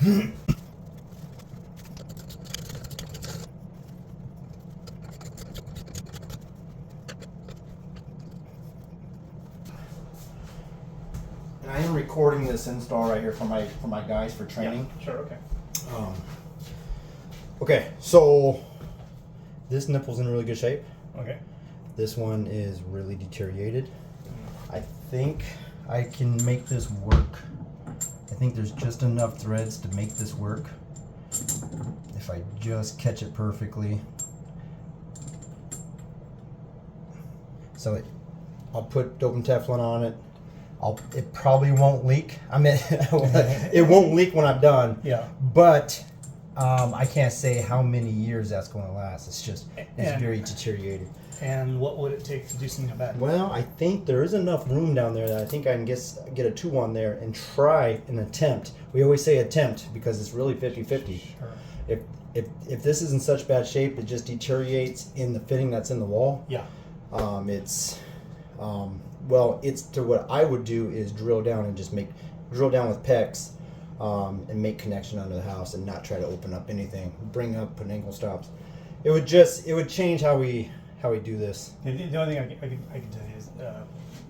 And I am recording this install right here for my guys for training. Yeah, sure, okay. Okay, so this nipple's in really good shape. Okay. This one is really deteriorated. I think I can make this work. I think there's just enough threads to make this work. If I just catch it perfectly. So I'll put dope and Teflon on it. It probably won't leak. I mean, it won't leak when I'm done. Yeah. But I can't say how many years that's going to last. It's very deteriorated. And what would it take to do something about it? Well, I think there is enough room down there that I think I can get a 2 on there and try an attempt. We always say attempt because it's really 50-50. Sure. If this is in such bad shape, it just deteriorates in the fitting that's in the wall. Yeah. It's to what I would do is drill down with PEX and make connection under the house and not try to open up anything, put ankle stops. It would change how we do this. The only thing I can tell you is,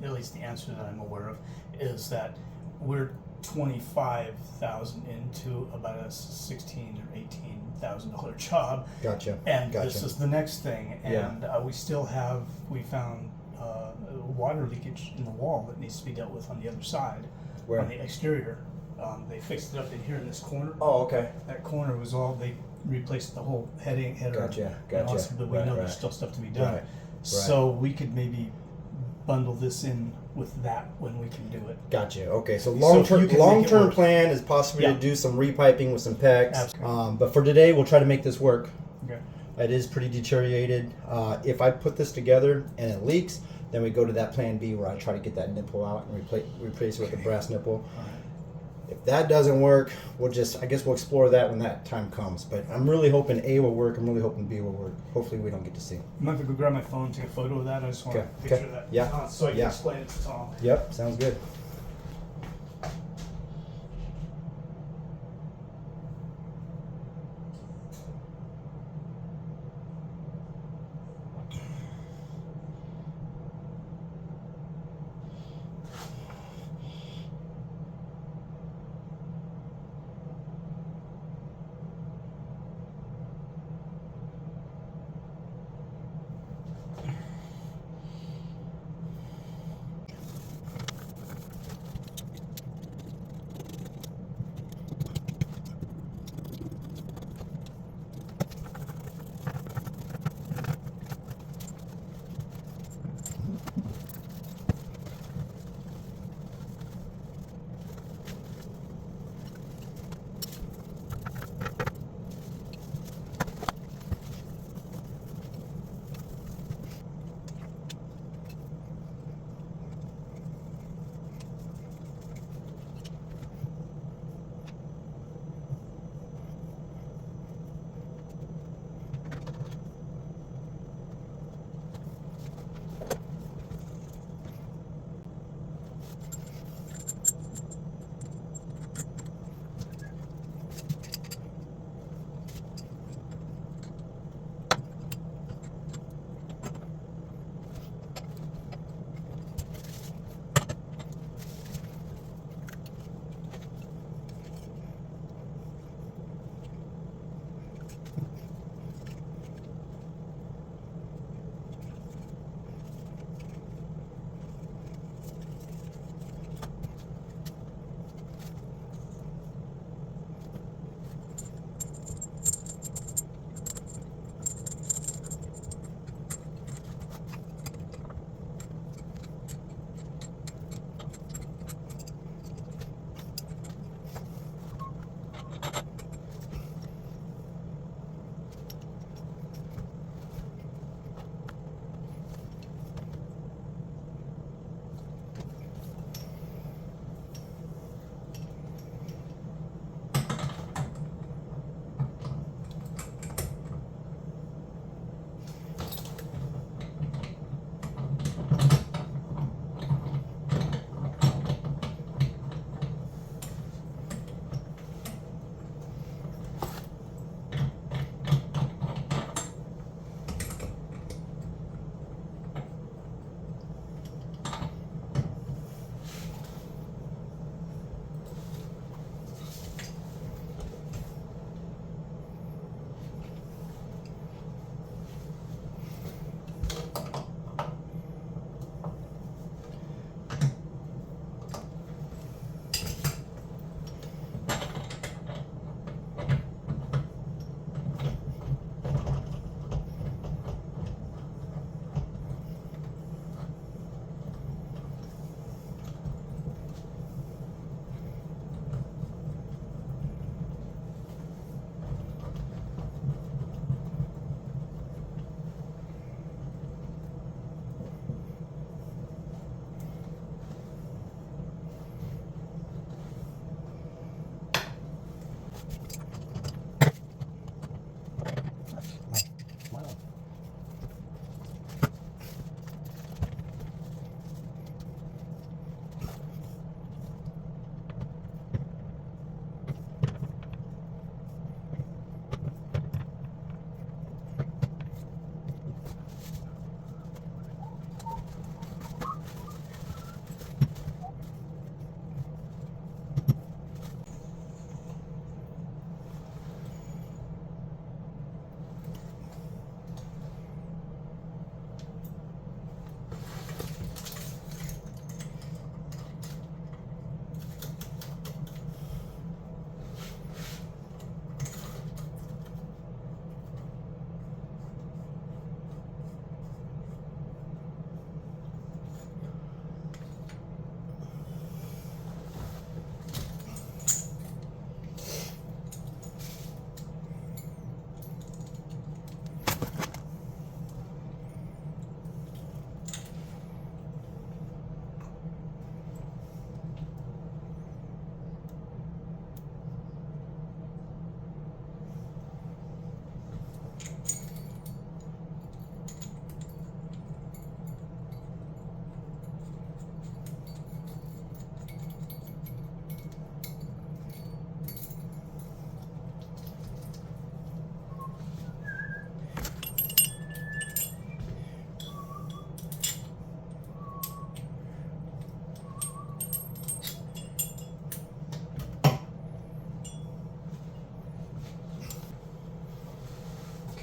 at least the answer that I'm aware of, is that we're 25,000 into about a $16,000 or $18,000 job. Gotcha. And this is the next thing, and Yeah. we found water leakage in the wall that needs to be dealt with on the other side. Where? On the exterior. They fixed it up in here in this corner. Oh, okay. That corner was all, they replaced the whole header. Gotcha. But we know there's still stuff to be done. Right. So we could maybe bundle this in with that when we can do it. Gotcha. Okay. So if you can make it long term work. plan is possibly to do some repiping with some PEX. Absolutely. But for today, we'll try to make this work. Okay. It is pretty deteriorated. If I put this together and it leaks, then we go to that plan B where I try to get that nipple out and replace it with a brass nipple. All right. If that doesn't work, I guess we'll explore that when that time comes. But I'm really hoping A will work. I'm really hoping B will work. Hopefully we don't get to see. I'm going to go grab my phone and take a photo of that. I just want to picture that. Yeah. So I can explain it to Tom. Yep, sounds good.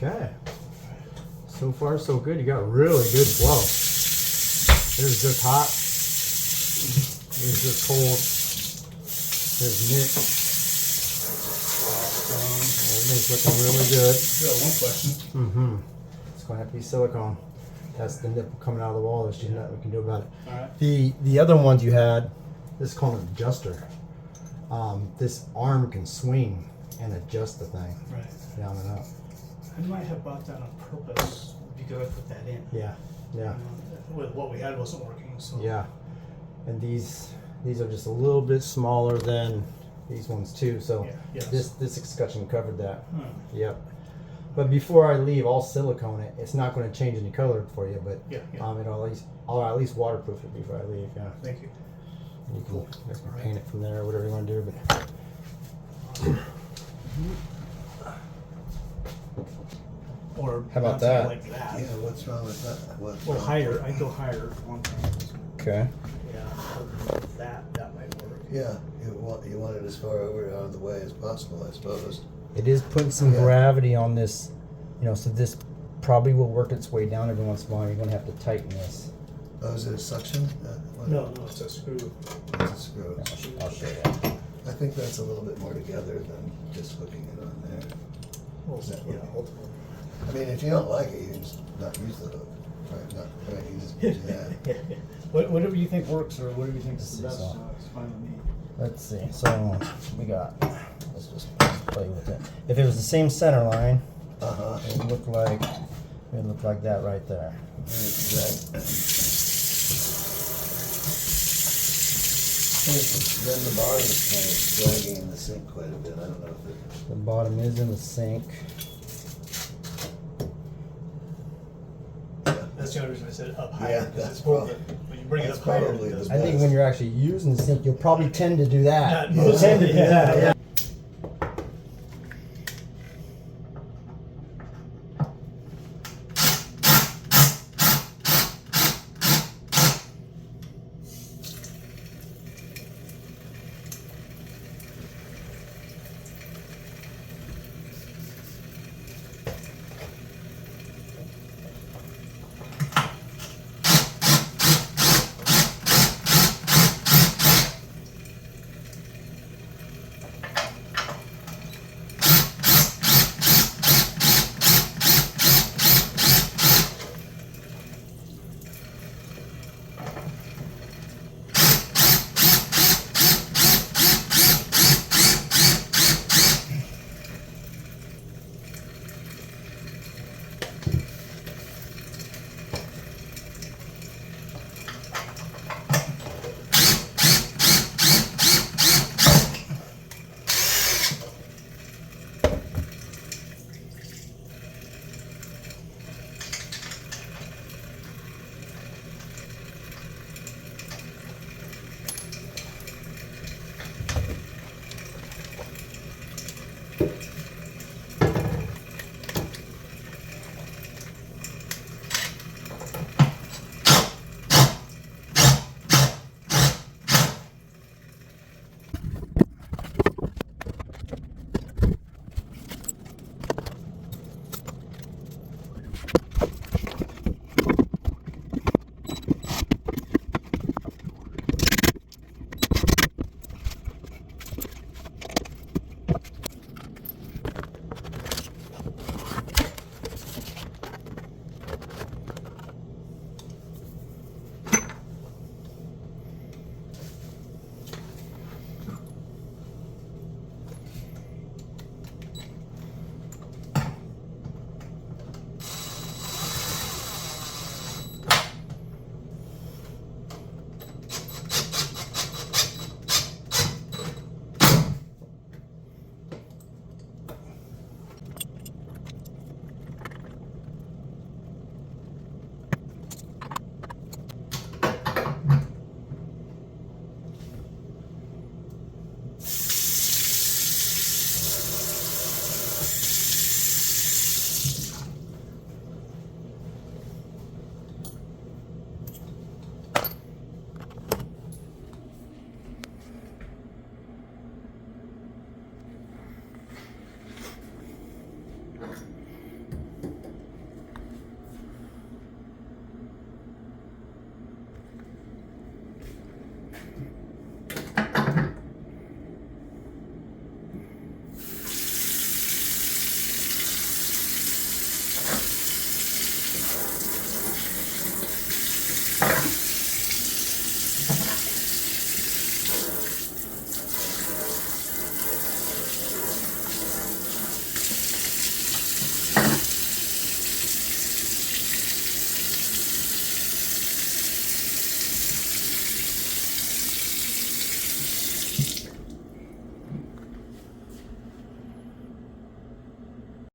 Okay. So far, so good. You got really good flow. There's just hot. There's just cold. There's Nick. Everything's looking really good. One question. Mm-hmm. It's going to have to be silicone. That's the nipple coming out of the wall. There's just nothing we can do about it. All right. The other ones you had, this is called an adjuster. This arm can swing and adjust the thing down and up. I might have bought that on purpose because I put that in. Yeah. With what we had wasn't working, so. Yeah. And these are just a little bit smaller than these ones too. So this discussion covered that. Yep. But before I leave, I'll silicone it. It's not going to change any color for you, but I'll at least waterproof it before I leave. Yeah. Thank you. You can paint it from there or whatever you want to do. But or how about that? Like that. Yeah, what's wrong with that? Well, higher. I go higher one time. Okay. Yeah, that might work. Yeah, you want it as far over out of the way as possible, I suppose. It is putting some gravity on this, so this probably will work its way down every once in a while. You're going to have to tighten this. Oh, is it a suction? No, it's a screw. It's a screw. I'll show you. I think that's a little bit more together than just hooking it on there. Well, Is that yeah, ultimately. I mean, if you don't like it, you can just not use the hook. Right, you just do that. Whatever you think works, or whatever you think is the Let's best, see, it's fine with me. Let's see. So let's just play with it. If it was the same center line, it would look like that right there. Then the bottom is kind of dragging in the sink quite a bit. I don't know if it. The bottom is in the sink. That's the only reason I said up higher. Yeah, Because that's it's both. probably- When you bring it that's up higher, probably it does the I think when you're actually using the sink, you'll probably tend to do that. Yeah, You'll tend to do that. Yeah.